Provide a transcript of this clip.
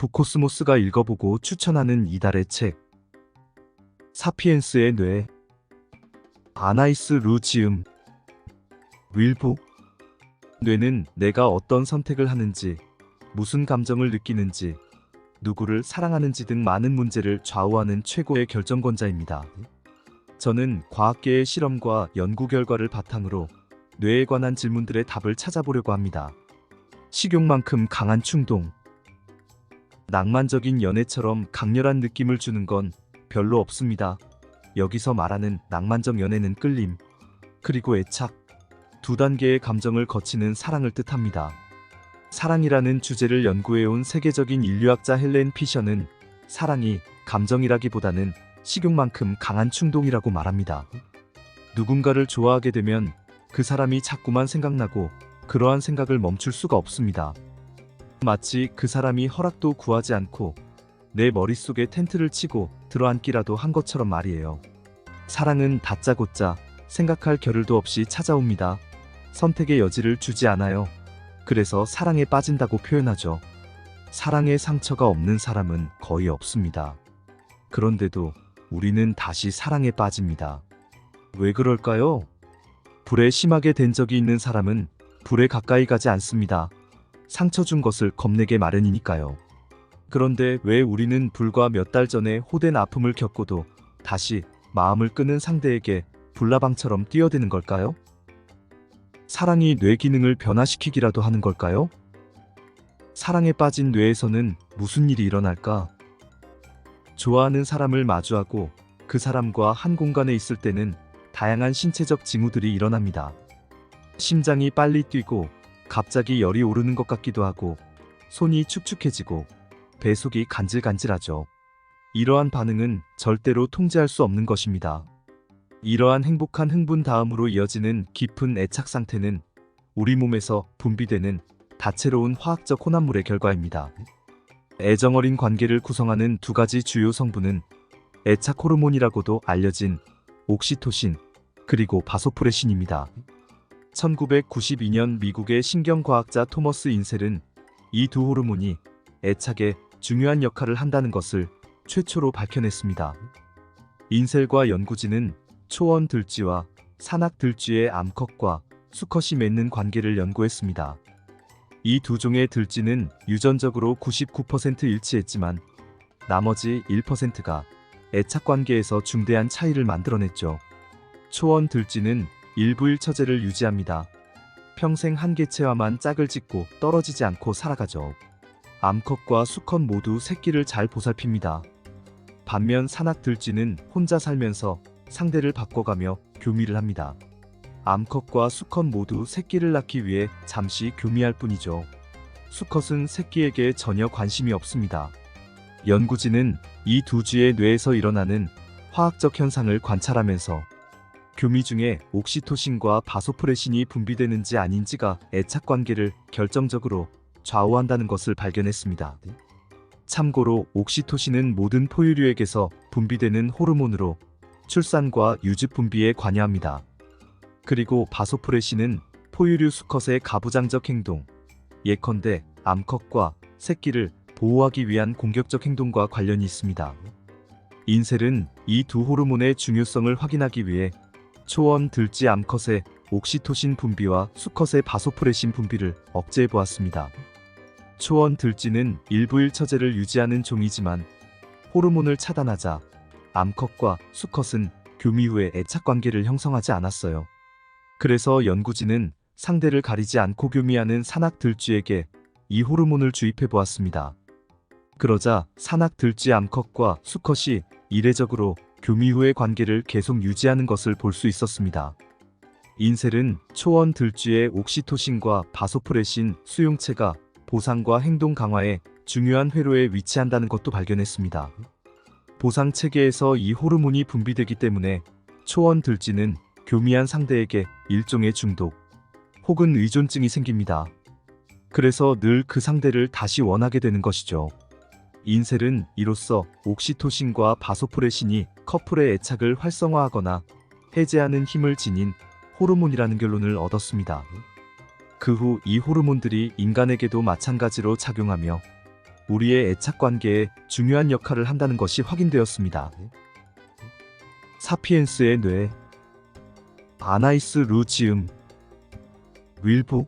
부코스모스가 읽어보고 추천하는 이달의 책. 사피엔스의 뇌. 아나이스 루지움. 윌보. 뇌는 내가 어떤 선택을 하는지, 무슨 감정을 느끼는지, 누구를 사랑하는지 등 많은 문제를 좌우하는 최고의 결정권자입니다. 저는 과학계의 실험과 연구 결과를 바탕으로 뇌에 관한 질문들의 답을 찾아보려고 합니다. 식욕만큼 강한 충동. 낭만적인 연애처럼 강렬한 느낌을 주는 건 별로 없습니다. 여기서 말하는 낭만적 연애는 끌림, 그리고 애착, 두 단계의 감정을 거치는 사랑을 뜻합니다. 사랑이라는 주제를 연구해온 세계적인 인류학자 헬렌 피셔는 사랑이 감정이라기보다는 식욕만큼 강한 충동이라고 말합니다. 누군가를 좋아하게 되면 그 사람이 자꾸만 생각나고 그러한 생각을 멈출 수가 없습니다. 마치 그 사람이 허락도 구하지 않고 내 머릿속에 텐트를 치고 들어앉기라도 한 것처럼 말이에요. 사랑은 다짜고짜 생각할 겨를도 없이 찾아옵니다. 선택의 여지를 주지 않아요. 그래서 사랑에 빠진다고 표현하죠. 사랑의 상처가 없는 사람은 거의 없습니다. 그런데도 우리는 다시 사랑에 빠집니다. 왜 그럴까요? 불에 심하게 된 적이 있는 사람은 불에 가까이 가지 않습니다. 상처 준 것을 겁내게 마련이니까요. 그런데 왜 우리는 불과 몇 달 전에 호된 아픔을 겪고도 다시 마음을 끄는 상대에게 불나방처럼 뛰어드는 걸까요? 사랑이 뇌 기능을 변화시키기라도 하는 걸까요? 사랑에 빠진 뇌에서는 무슨 일이 일어날까? 좋아하는 사람을 마주하고 그 사람과 한 공간에 있을 때는 다양한 신체적 징후들이 일어납니다. 심장이 빨리 뛰고 갑자기 열이 오르는 것 같기도 하고 손이 축축해지고 배속이 간질간질하죠. 이러한 반응은 절대로 통제할 수 없는 것입니다. 이러한 행복한 흥분 다음으로 이어지는 깊은 애착 상태는 우리 몸에서 분비되는 다채로운 화학적 혼합물의 결과입니다. 애정어린 관계를 구성하는 두 가지 주요 성분은 애착 호르몬이라고도 알려진 옥시토신 그리고 바소프레신입니다. 1992년 미국의 신경과학자 토머스 인셀은 이 두 호르몬이 애착에 중요한 역할을 한다는 것을 최초로 밝혀냈습니다. 인셀과 연구진은 초원 들쥐와 산악 들쥐의 암컷과 수컷이 맺는 관계를 연구했습니다. 이 두 종의 들쥐는 유전적으로 99% 일치했지만 나머지 1%가 애착 관계에서 중대한 차이를 만들어냈죠. 초원 들쥐는 일부일 처제를 유지합니다. 평생 한 개체와만 짝을 짓고 떨어지지 않고 살아가죠. 암컷과 수컷 모두 새끼를 잘 보살핍니다. 반면 산악 들쥐는 혼자 살면서 상대를 바꿔가며 교미를 합니다. 암컷과 수컷 모두 새끼를 낳기 위해 잠시 교미할 뿐이죠. 수컷은 새끼에게 전혀 관심이 없습니다. 연구진은 이 두 쥐의 뇌에서 일어나는 화학적 현상을 관찰하면서 교미 중에 옥시토신과 바소프레신이 분비되는지 아닌지가 애착 관계를 결정적으로 좌우한다는 것을 발견했습니다. 참고로 옥시토신은 모든 포유류에게서 분비되는 호르몬으로 출산과 유즙 분비에 관여합니다. 그리고 바소프레신은 포유류 수컷의 가부장적 행동, 예컨대 암컷과 새끼를 보호하기 위한 공격적 행동과 관련이 있습니다. 인셀은 이 두 호르몬의 중요성을 확인하기 위해 초원 들쥐 암컷의 옥시토신 분비와 수컷의 바소프레신 분비를 억제해 보았습니다. 초원 들쥐는 일부일 처제를 유지하는 종이지만 호르몬을 차단하자 암컷과 수컷은 교미 후에 애착 관계를 형성하지 않았어요. 그래서 연구진은 상대를 가리지 않고 교미하는 산악 들쥐에게 이 호르몬을 주입해 보았습니다. 그러자 산악 들쥐 암컷과 수컷이 이례적으로 교미 후의 관계를 계속 유지하는 것을 볼 수 있었습니다. 인셀은 초원 들쥐의 옥시토신과 바소프레신 수용체가 보상과 행동 강화에 중요한 회로에 위치한다는 것도 발견했습니다. 보상 체계에서 이 호르몬이 분비되기 때문에 초원 들쥐는 교미한 상대에게 일종의 중독 혹은 의존증이 생깁니다. 그래서 늘 그 상대를 다시 원하게 되는 것이죠. 인셀은 이로써 옥시토신과 바소프레신이 커플의 애착을 활성화하거나 해제하는 힘을 지닌 호르몬이라는 결론을 얻었습니다. 그 후 이 호르몬들이 인간에게도 마찬가지로 작용하며 우리의 애착 관계에 중요한 역할을 한다는 것이 확인되었습니다. 사피엔스의 뇌, 아나이스 루지움, 윌부